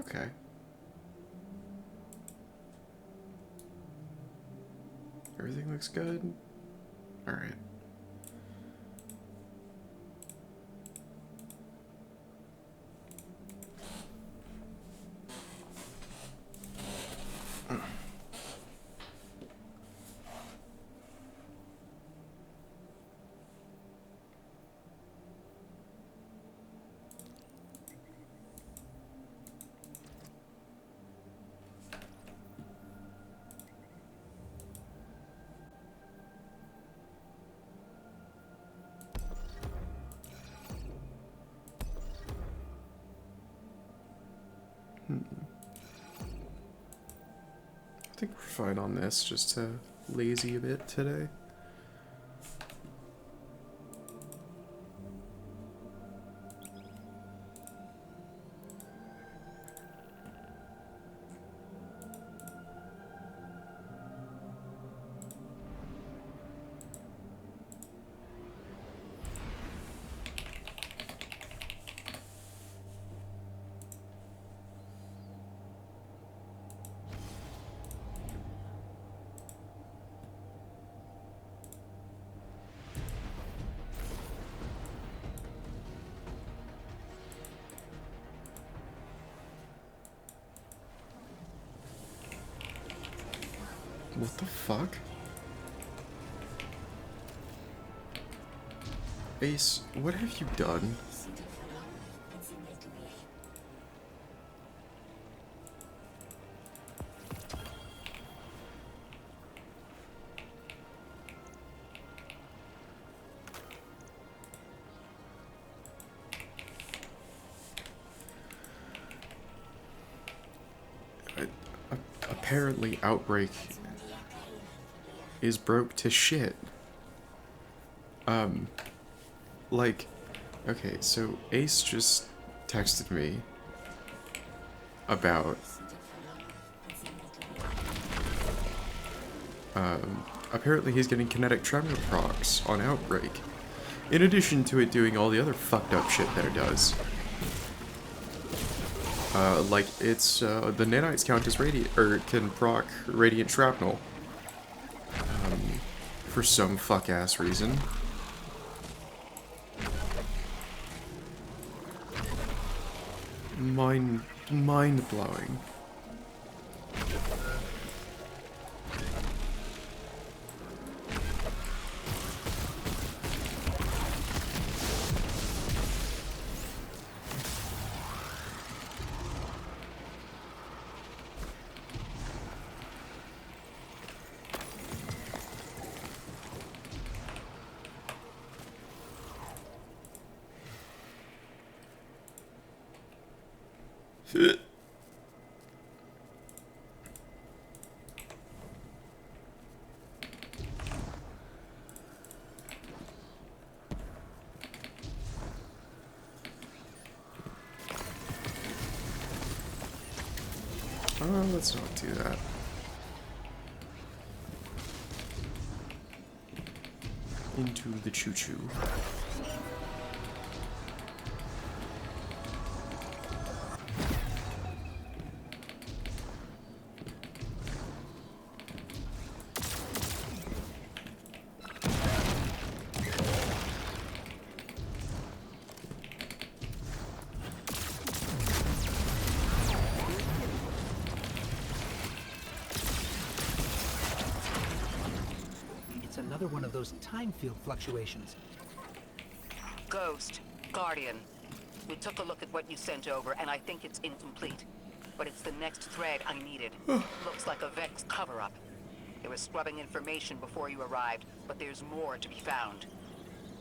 Okay. Everything looks good? Alright. I think we're fine on this, just lazy a bit today. What the fuck? Ace, what have you done? Apparently, Outbreak is broke to shit. Like, okay, so Ace just texted me about, apparently he's getting kinetic tremor procs on Outbreak, in addition to it doing all the other fucked up shit that it does. Like, it's, the nanites count as radiant, or can proc radiant shrapnel. For some fuck-ass reason. Mind-blowing. Let's not do that. Into the choo-choo. Another one of those time field fluctuations. Ghost, Guardian. We took a look at what you sent over, and I think it's incomplete. But it's the next thread I needed. Looks like a Vex cover-up. They were scrubbing information before you arrived, but there's more to be found.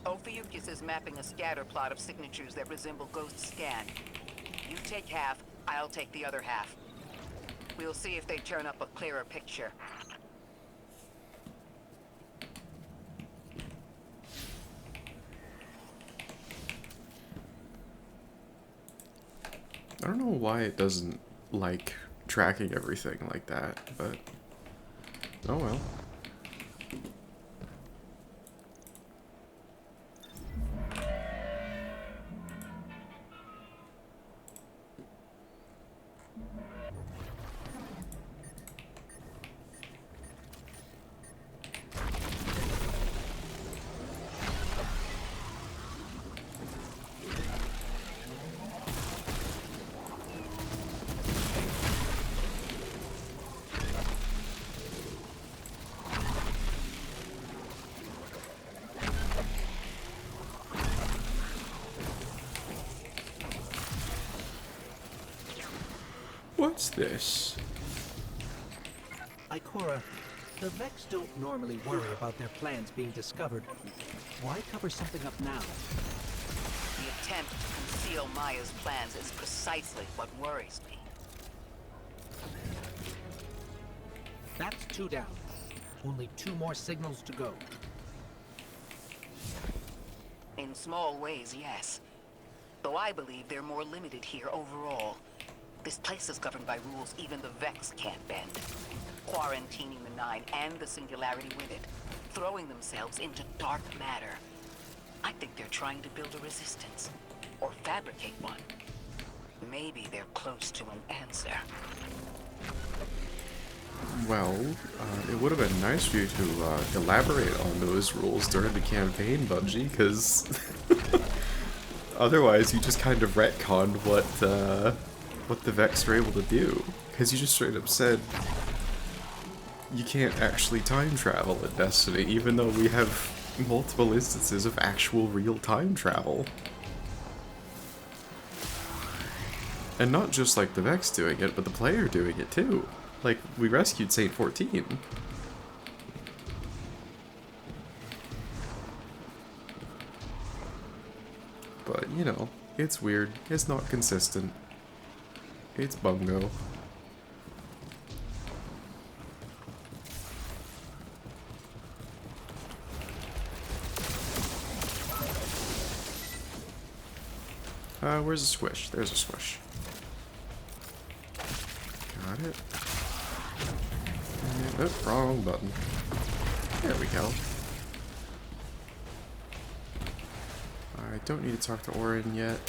Ophiuchus is mapping a scatter plot of signatures that resemble Ghost scan. You take half, I'll take the other half. We'll see if they turn up a clearer picture. I don't know why it doesn't like tracking everything like that, but oh well. What's this? Ikora, the Vex don't normally worry about their plans being discovered. Why cover something up now? The attempt to conceal Maya's plans is precisely what worries me. That's 2 down. Only 2 more signals to go. In small ways, yes. Though I believe they're more limited here overall. This place is governed by rules even the Vex can't bend. Quarantining the Nine and the Singularity with it. Throwing themselves into dark matter. I think they're trying to build a resistance. Or fabricate one. Maybe they're close to an answer. Well, it would have been nice for you to elaborate on those rules during the campaign, Bungie, because otherwise you just kind of retconned what the Vex were able to do. Because you just straight up said you can't actually time travel in Destiny, even though we have multiple instances of actual real time travel. And not just like the Vex doing it, but the player doing it too. Like, we rescued Saint 14. But, you know, it's weird. It's not consistent. It's bungo. Where's a squish? There's a squish. Got it. Oh, wrong button. There we go. I don't need to talk to Orin yet.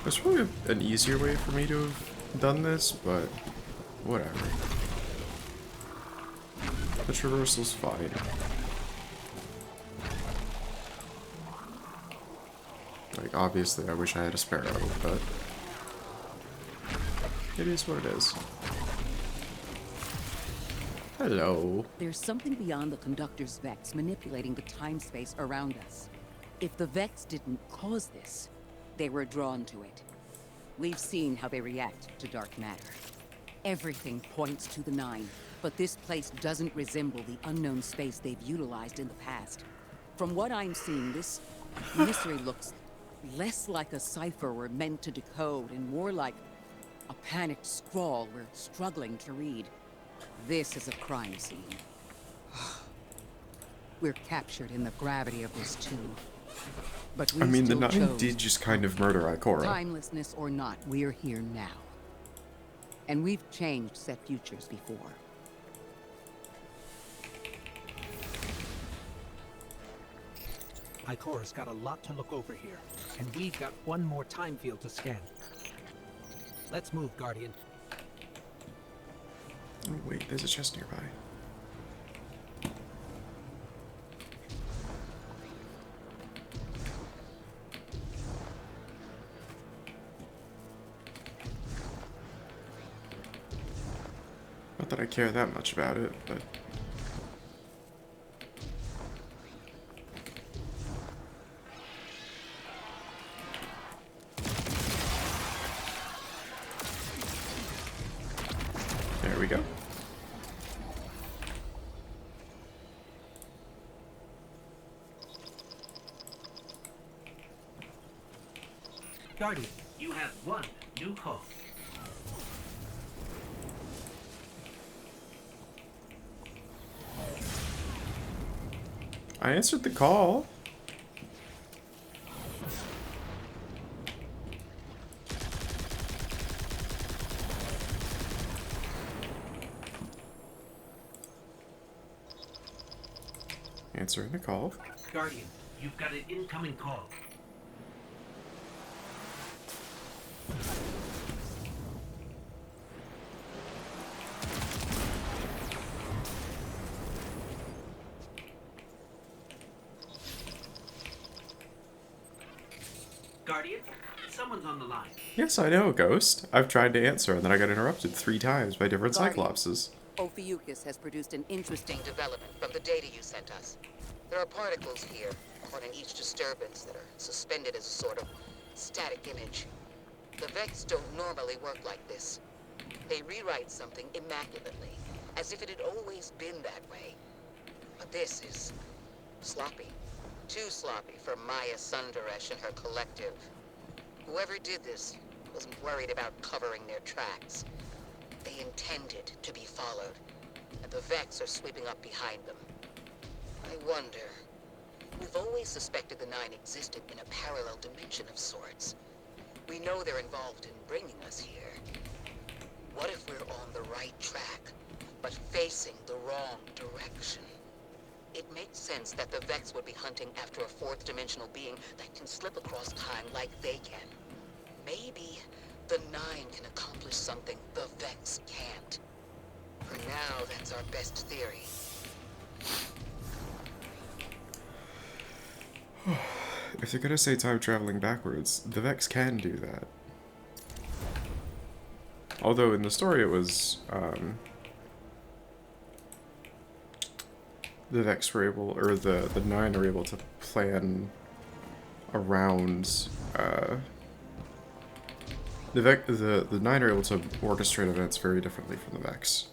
There's probably an easier way for me to have done this, but whatever. The traversal's fine. Like, obviously I wish I had a sparrow, but it is what it is. Hello. There's something beyond the conductor's Vex manipulating the time-space around us. If the Vex didn't cause this, they were drawn to it. We've seen how they react to dark matter. Everything points to the Nine, but this place doesn't resemble the unknown space they've utilized in the past. From what I'm seeing, this mystery looks less like a cipher we're meant to decode and more like a panicked scrawl we're struggling to read. This is a crime scene. We're captured in the gravity of this tube. But we I mean, the still Nine chose did just kind of murder Ikora. Timelessness or not, we're here now. And we've changed set futures before. Ikora's got a lot to look over here, and we've got 1 more time field to scan. Let's move, Guardian. Oh wait, there's a chest nearby. Not that I care that much about it, but... There we go. Guardian, you have 1 new call. I answered the call. Answering the call. Guardian, you've got an incoming call. Guardian, someone's on the line. Yes, I know, Ghost. I've tried to answer, and then I got interrupted 3 times by different Guardian. Cyclopses. Ophiuchus has produced an interesting Development from the data you sent us. There are particles here, caught in each disturbance that are suspended as a sort of static image. The Vex don't normally work like this. They rewrite something immaculately, as if it had always been that way. But this is sloppy. Too sloppy for Maya Sundaresh and her collective. Whoever did this wasn't worried about covering their tracks. They intended to be followed, and the Vex are sweeping up behind them. I wonder. We've always suspected the Nine existed in a parallel dimension of sorts. We know they're involved in bringing us here. What if we're on the right track, but facing the wrong direction? It makes sense that the Vex would be hunting after a fourth-dimensional being that can slip across time like they can. Maybe the Nine can accomplish something the Vex can't. For now, that's our best theory. If they're gonna say time traveling backwards, the Vex can do that. Although in the story it was, the Vex were able, or the Nine are able to plan around, the Nine are able to orchestrate events very differently from the Vex.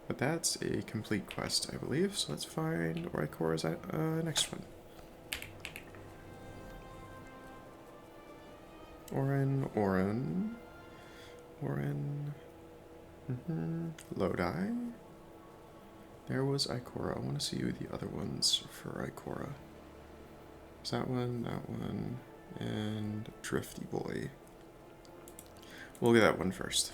But that's a complete quest, I believe, so let's find Orikora's next one. Orin. Lodi. There was Ikora. I want to see who the other ones for Ikora. Is that one, and Drifty Boy. We'll get that one first.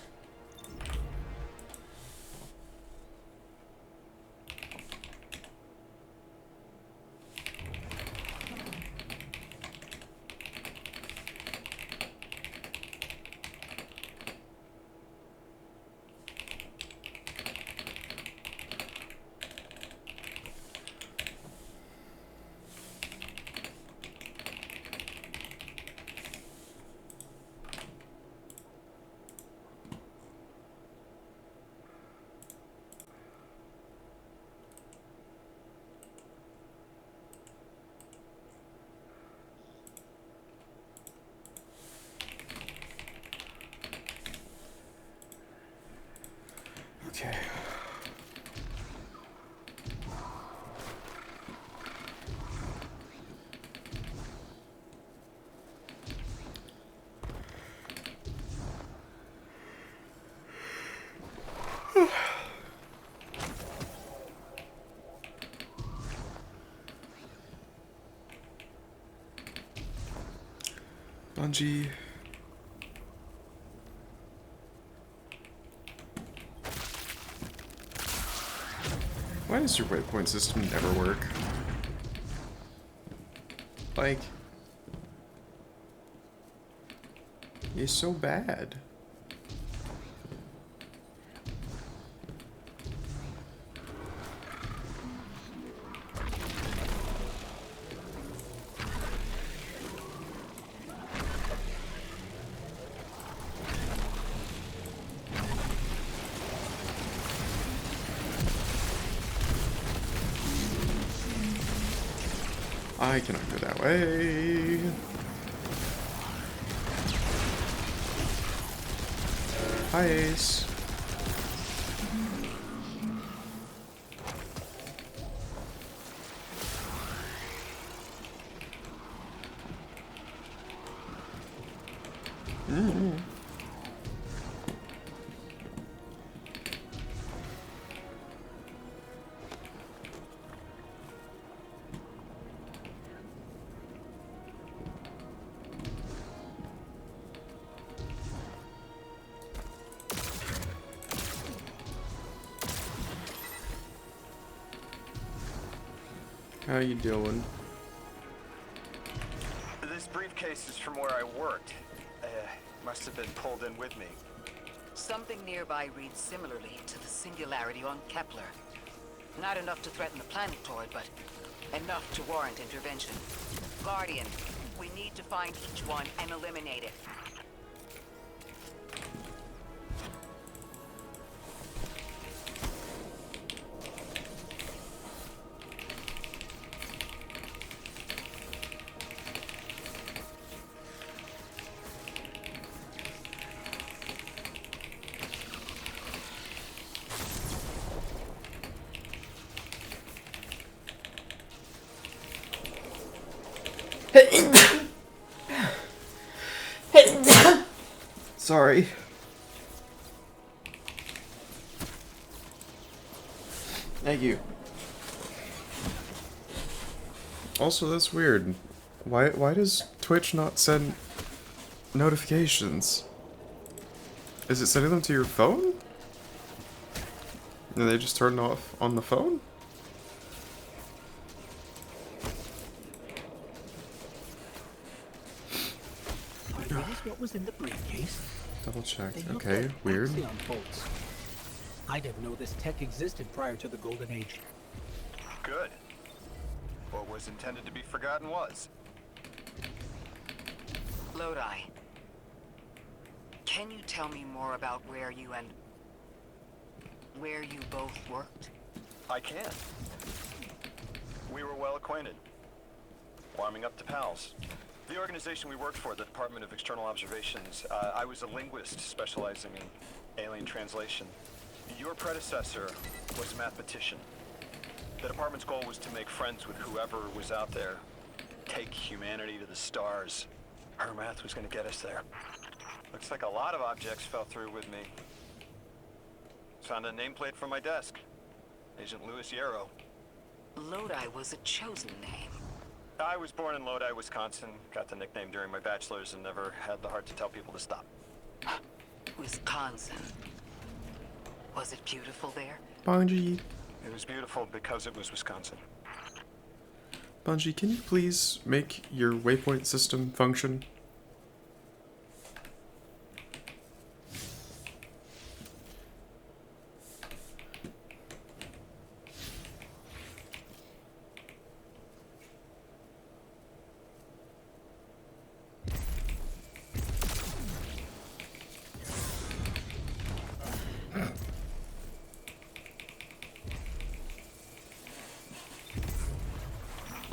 Okay. Bungie. Why does your waypoint system never work? Like, it's so bad. I cannot go that way. Hi, Ace. How you doing? This briefcase is from where I worked. Must have been pulled in with me. Something nearby reads similarly to the singularity on Kepler. Not enough to threaten the planetoid, but enough to warrant intervention. Guardian, We need to find each one and eliminate it. Sorry. Thank you. Also, that's weird. Why does Twitch not send notifications? Is it sending them to your phone? And they just turn off on the phone? Are these what was in the briefcase? Double check. They look Okay, like weird. Axion bolts. I didn't know this tech existed prior to the Golden Age. Good. What was intended to be forgotten was. Lodi, can you tell me more about where you both worked? I can. We were well acquainted. Warming up to pals. The organization we worked for, the Department of External Observations, I was a linguist specializing in alien translation. Your predecessor was a mathematician. The department's goal was to make friends with whoever was out there. Take humanity to the stars. Her math was going to get us there. Looks like a lot of objects fell through with me. Found a nameplate from my desk. Agent Louis Yarrow. Lodi was a chosen name. I was born in Lodi, Wisconsin. Got the nickname during my bachelor's and never had the heart to tell people to stop. Wisconsin. Was it beautiful there? Bungie. It was beautiful because it was Wisconsin. Bungie, can you please make your waypoint system function?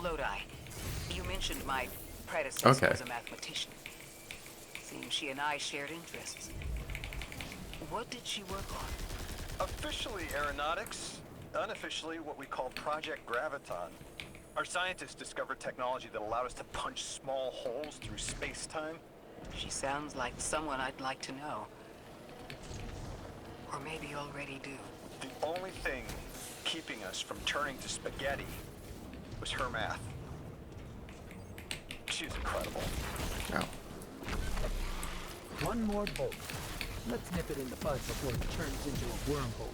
Lodi, you mentioned my predecessor Okay. was a mathematician. Seems she and I shared interests. What did she work on? Officially aeronautics, unofficially what we call Project Graviton. Our scientists discovered technology that allowed us to punch small holes through space-time. She sounds like someone I'd like to know. Or maybe already do. The only thing keeping us from turning to spaghetti was her math. She's incredible. Ow. One more bolt. Let's nip it in the bud before it turns into a wormhole.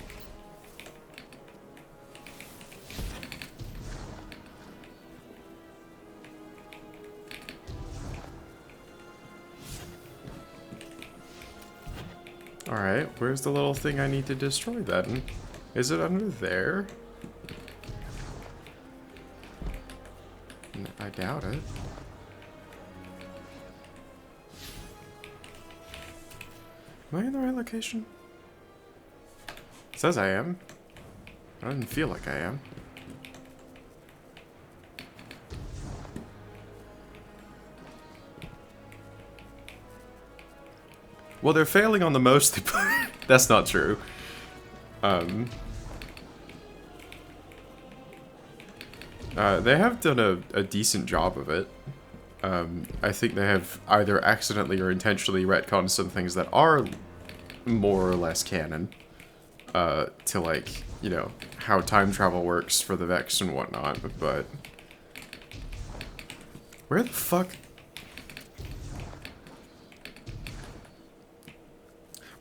Alright, where's the little thing I need to destroy then? Is it under there? I doubt it. Am I in the right location? It says I am. I don't feel like I am. Well, they're failing on the most. That's not true. They have done a decent job of it. I think they have either accidentally or intentionally retconned some things that are more or less canon. To, like, you know, how time travel works for the Vex and whatnot, but... Where the fuck...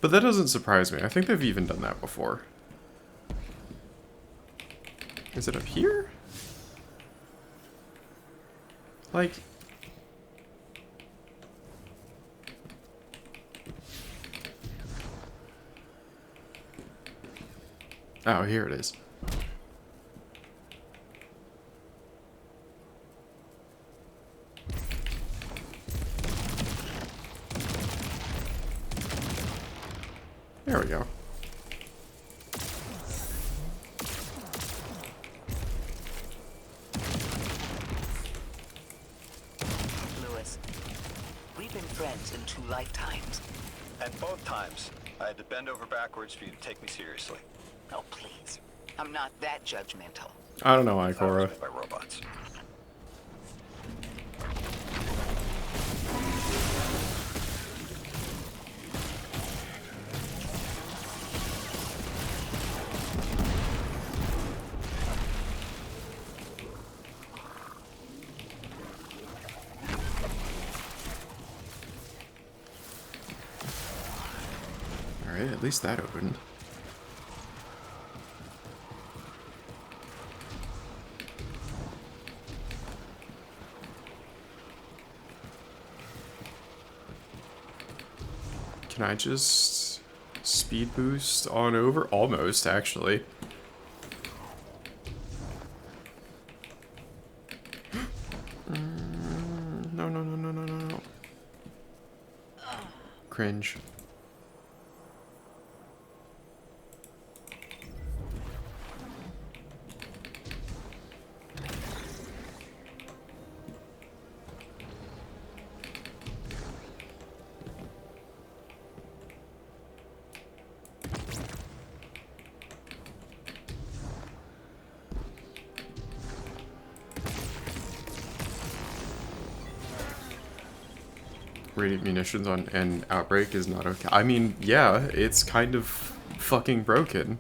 But that doesn't surprise me. I think they've even done that before. Is it up here? Like... Oh, here it is. There we go. Lewis, we've been friends in 2 lifetimes. And both times, I had to bend over backwards for you to take me seriously. Oh, please. I'm not that judgmental. I don't know, I was Ikora. made by robots. Alright, at least that opened. Can I just speed boost on over? Almost, actually. No, no, no, no, no, no, no. Cringe. Radiant munitions on an outbreak is not okay. I mean, yeah, it's kind of fucking broken.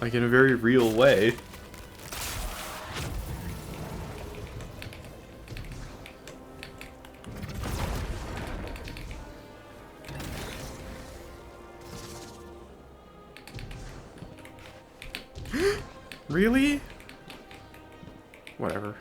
Like, in a very real way. Really? Whatever.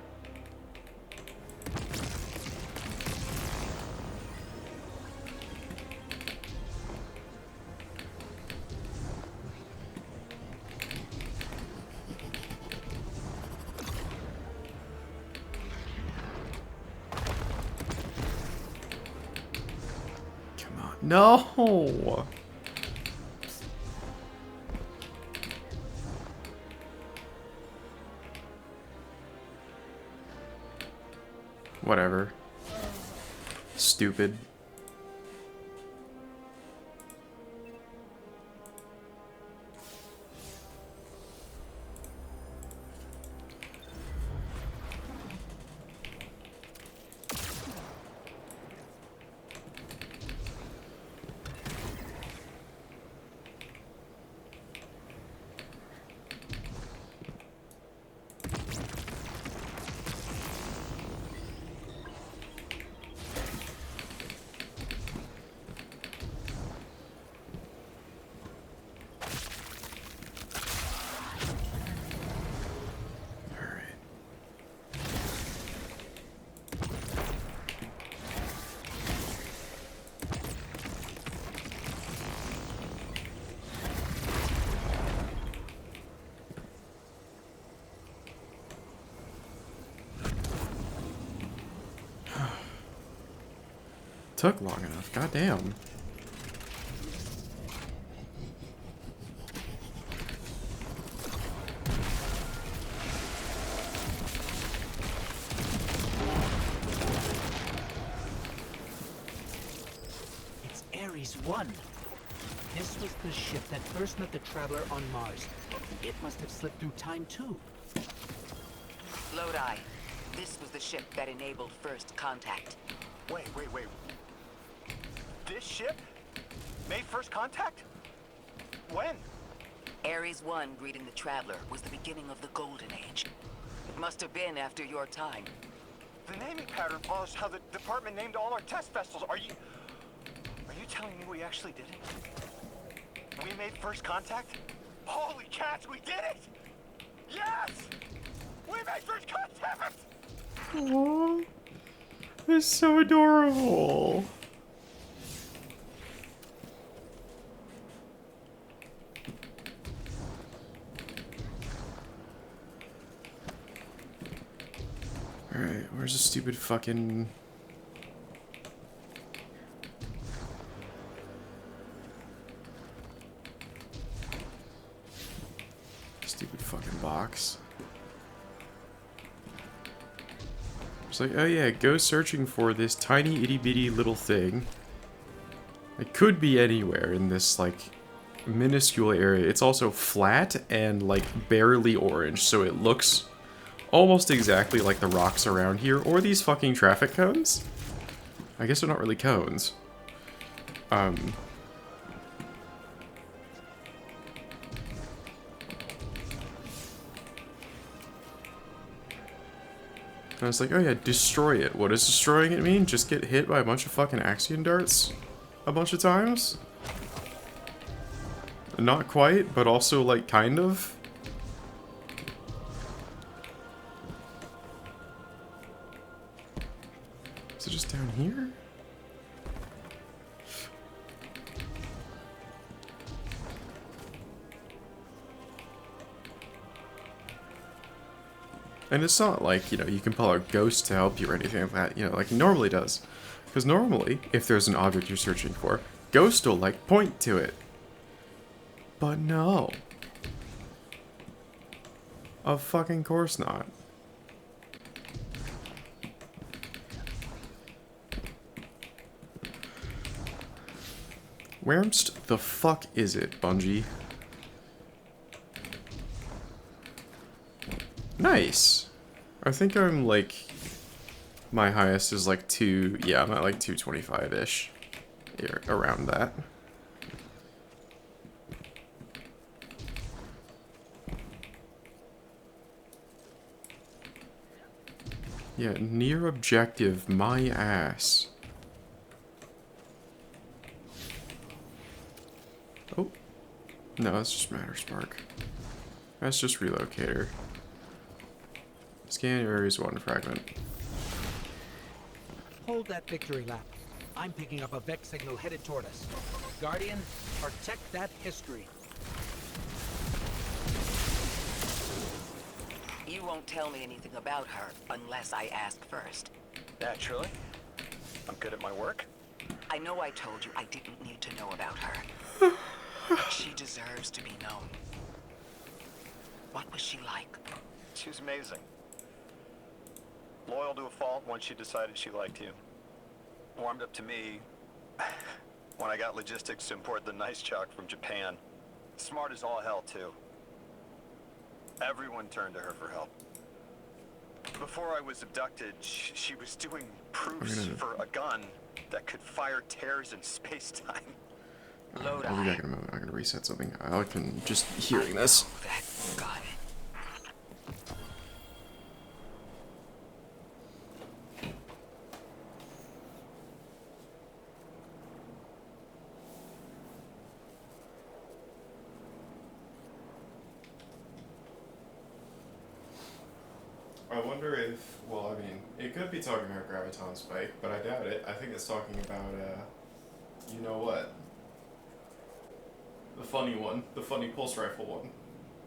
Come on. No! Whatever. Stupid. Took long enough, goddamn. It's Ares 1. This was the ship that first met the Traveler on Mars. It must have slipped through time too. Lodi, this was the ship that enabled first contact. Wait. This ship made first contact? When? Ares 1 greeting the Traveler was the beginning of the Golden Age. It must have been after your time. The naming pattern follows how the department named all our test vessels. Are you telling me we actually did it? We made first contact? Holy cats, we did it! Yes! We made first contact! Aww. It's so adorable. Alright, where's the stupid fucking... Stupid fucking box. It's like, oh yeah, go searching for this tiny itty bitty little thing. It could be anywhere in this, like, minuscule area. It's also flat and, like, barely orange, so it looks almost exactly like the rocks around here, or these fucking traffic cones. I guess they're not really cones. And I was like, oh yeah, destroy it. What does destroying it mean? Just get hit by a bunch of fucking axion darts a bunch of times? Not quite, but also, like, kind of. Is it just down here? And it's not like, you know, you can pull out ghosts to help you or anything like that, you know, like it normally does. Because normally, if there's an object you're searching for, ghost will, like, point to it. But no. Of fucking course not. Where's the fuck is it, Bungie? Nice. I think I'm like, my highest is like yeah, I'm at like 225-ish. Around that. Yeah, near objective, my ass. Oh. No, that's just Matter Spark. That's just Relocator. Scan Ares 1 fragment. Hold that victory lap. I'm picking up a Vex signal headed toward us. Guardian, protect that history. You won't tell me anything about her unless I ask first. Naturally. I'm good at my work. I know I told you I didn't need to know about her. But she deserves to be known. What was she like? She was amazing. Loyal to a fault once she decided she liked you. Warmed up to me when I got logistics to import the nice chalk from Japan. Smart as all hell, too. Everyone turned to her for help. Before I was abducted, she was doing proofs for a gun that could fire tears in space-time. I'll be back in a moment. I'm gonna reset something. I can just hearing this. That gun. I wonder if, well, I mean, it could be talking about Graviton Spike, but I doubt it. I think it's talking about, you know what? The funny one. The funny pulse rifle one.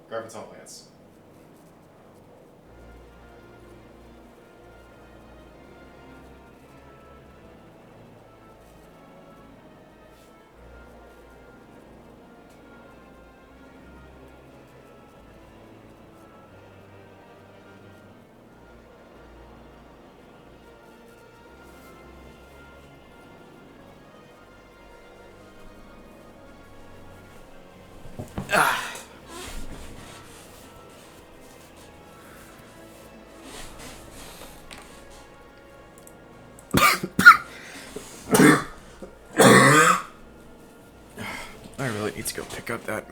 Graviton Lance. I really need to go pick up that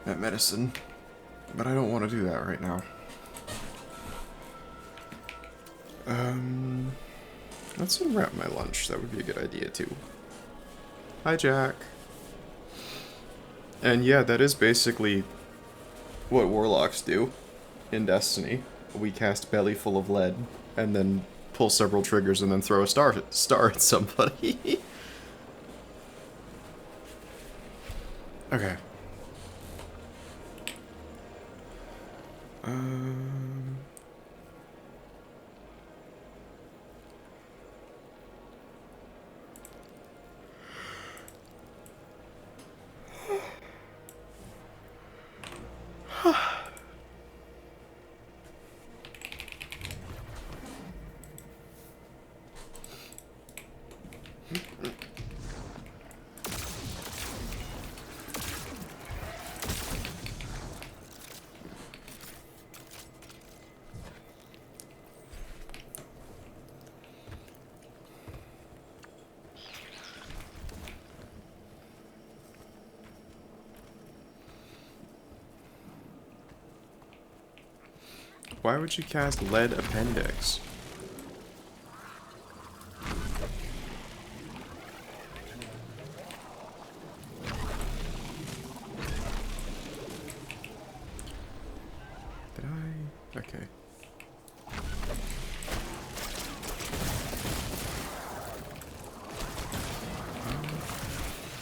medicine, but I don't want to do that right now. Let's unwrap my lunch. That would be a good idea too. Hi, Jack. And yeah, that is basically what warlocks do in Destiny. We cast Belly Full of Lead, and then pull several triggers, and then throw a star at somebody. Okay. Why would you cast lead appendix? Did I? Okay.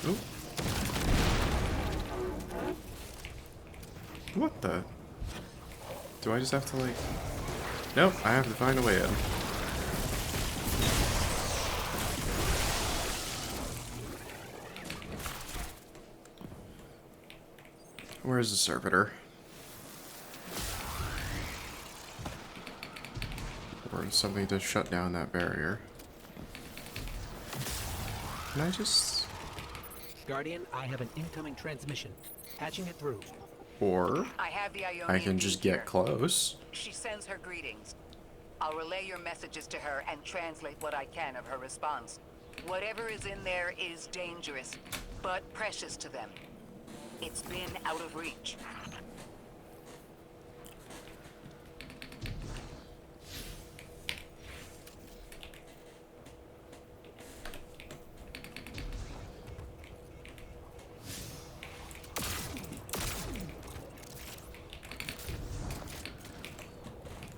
Oh. What the? Do I just have to, like... Nope, I have to find a way in. Where's the servitor? Or something to shut down that barrier. Can I just... Guardian, I have an incoming transmission. Patching it through. Or... I have the Ionian I can just beam get here. close. She sends her greetings. I'll relay your messages to her and translate what I can of her response. Whatever is in there is dangerous, but precious to them. It's been out of reach.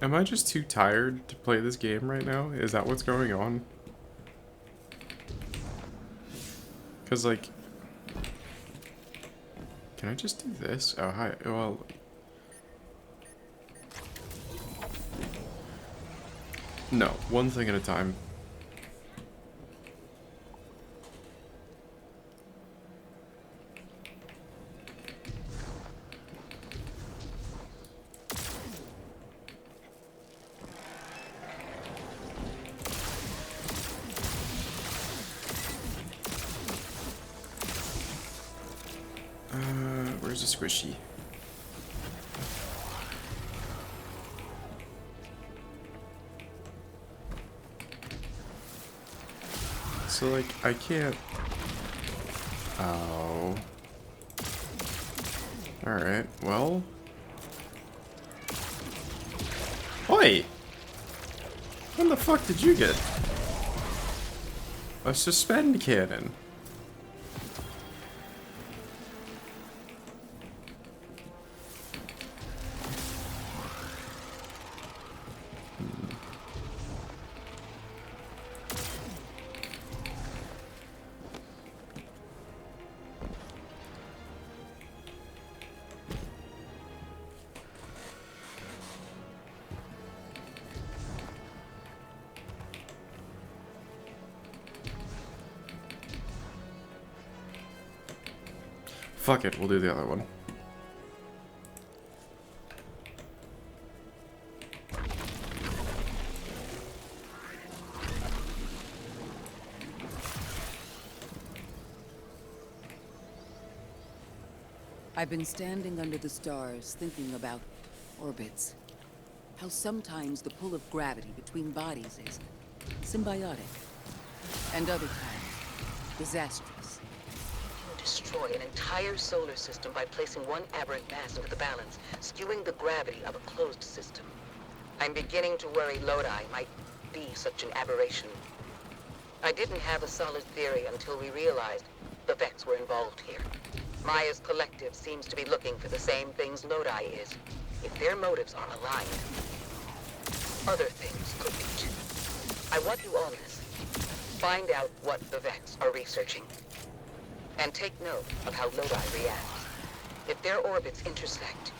Am I just too tired to play this game right now? Is that what's going on? Because, like... Can I just do this? Oh, hi. Well... No, one thing at a time. Where's the squishy? So, like, I can't... Oh. Alright, well... Oi! When the fuck did you get? A suspend cannon. Fuck it, we'll do the other one. I've been standing under the stars thinking about orbits. How sometimes the pull of gravity between bodies is symbiotic, and other times disastrous. Destroy an entire solar system by placing one aberrant mass into the balance, skewing the gravity of a closed system. I'm beginning to worry Lodi might be such an aberration. I didn't have a solid theory until we realized the Vex were involved here. Maya's collective seems to be looking for the same things Lodi is. If their motives are aligned, other things could be too. I want you on this. Find out what the Vex are researching. And take note of how Lodi reacts. If their orbits intersect,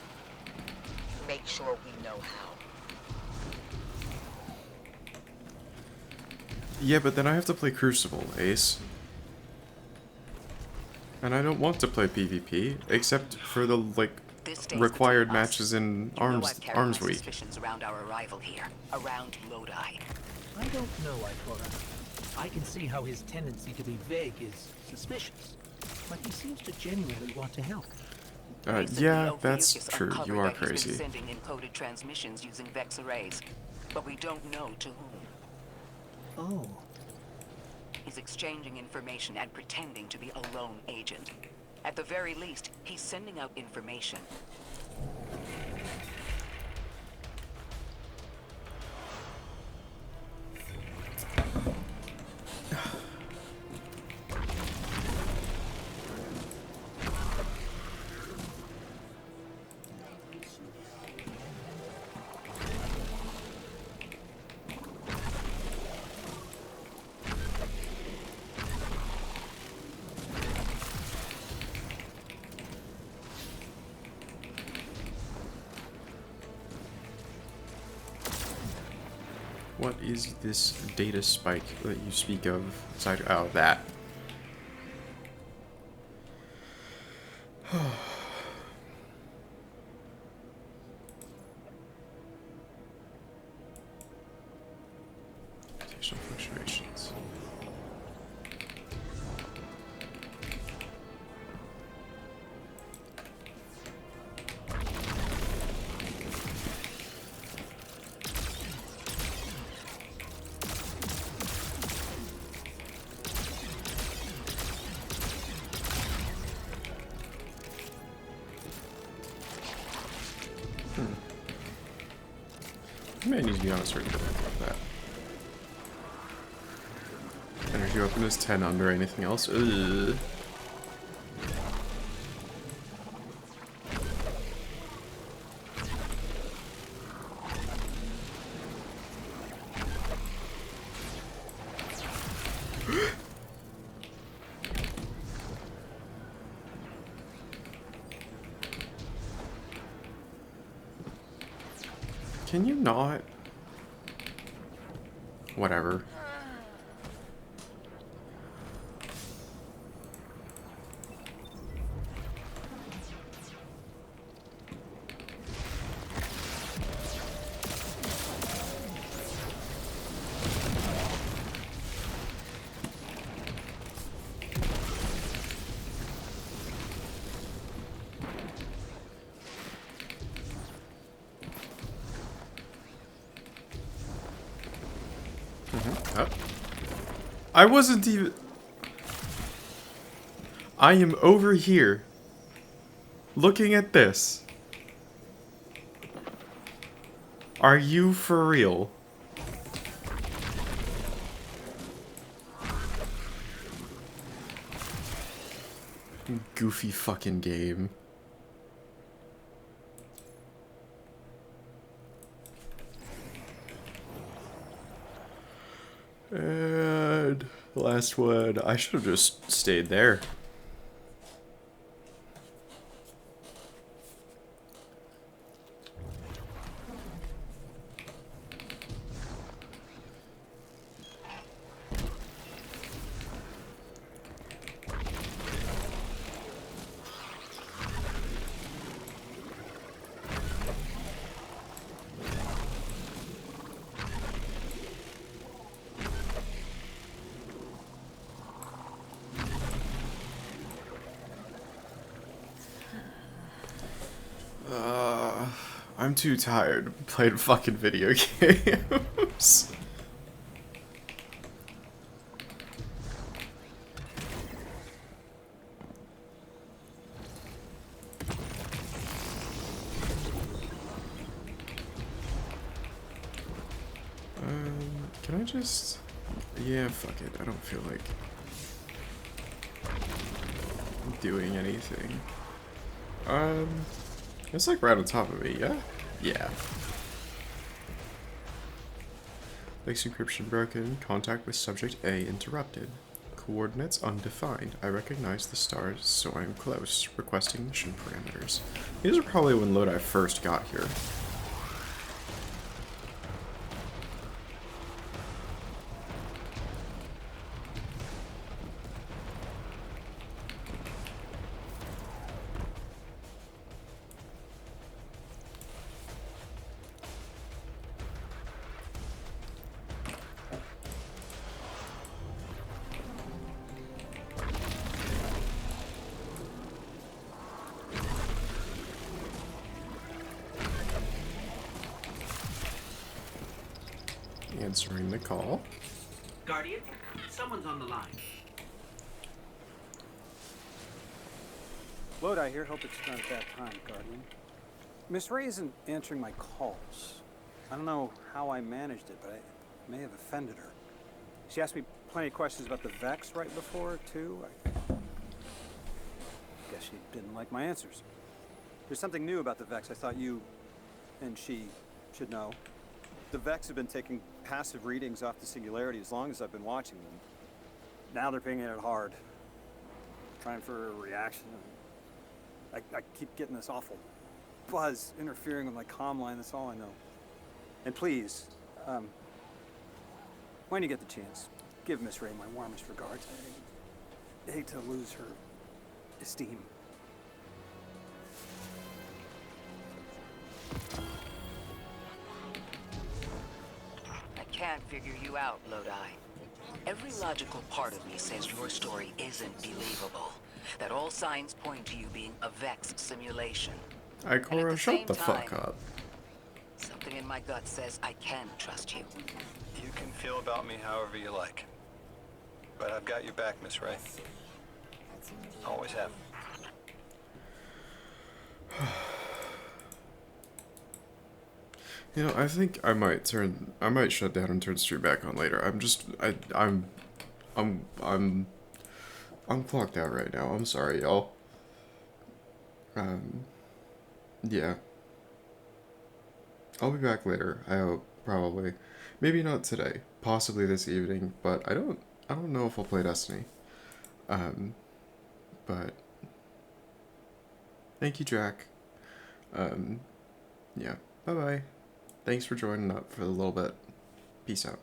make sure we know how. Yeah, but then I have to play Crucible, Ace. And I don't want to play PvP, except for the, like, This stays required between us. matches in You know I've Arms carried my Week. suspicions around our arrival here, around Lodi. I don't know, Ikora. I can see how his tendency to be vague is suspicious, but he seems to genuinely want to help. Recently, Yeah, Ophiuchus that's true. uncovered You are that he's crazy. been sending encoded transmissions using Vex arrays, but we don't know to whom. Oh. He's exchanging information and pretending to be a lone agent. At the very least, he's sending out information. What is this data spike that you speak of? Oh, that. Rotational fluctuations. I may need to be on a certain level of that. Energy weapon is 10 under. Anything else? Ugh. Can you not? Whatever. Oh. I wasn't even... I am over here, looking at this. Are you for real? Goofy fucking game. And last one. I should have just stayed there. I'm too tired playing fucking video games. Can I just... Yeah, fuck it. I don't feel like doing anything. It's like right on top of me, yeah? Yeah. Lex encryption broken. Contact with subject A interrupted. Coordinates undefined. I recognize the stars, so I am close. Requesting mission parameters. These are probably when Lodi first got here. Answering the call. Guardian, someone's on the line. Lodi here. Hope it's not a bad time, Guardian. Miss Ray isn't answering my calls. I don't know how I managed it, but I may have offended her. She asked me plenty of questions about the Vex right before, too. I guess she didn't like my answers. There's something new about the Vex I thought you and she should know. The Vex have been taking passive readings off the Singularity as long as I've been watching them. Now they're pinging it hard. Trying for a reaction. I keep getting this awful buzz interfering with my comm line. That's all I know. And please, when you get the chance, give Miss Ray my warmest regards. I hate to lose her esteem. I can't figure you out, Lodi. Every logical part of me says your story isn't believable. That all signs point to you being a Vex simulation. Ikora, shut the fuck time, up. Something in my gut says I can trust you. You can feel about me however you like. But I've got your back, Miss Ray. Always have. You know, I think I might shut down and turn stream back on later. I'm clocked out right now. I'm sorry, y'all. Yeah. I'll be back later, I hope, probably. Maybe not today, possibly this evening, but I don't know if I'll play Destiny. But thank you, Jack. Yeah. Bye-bye. Thanks for joining up for a little bit. Peace out.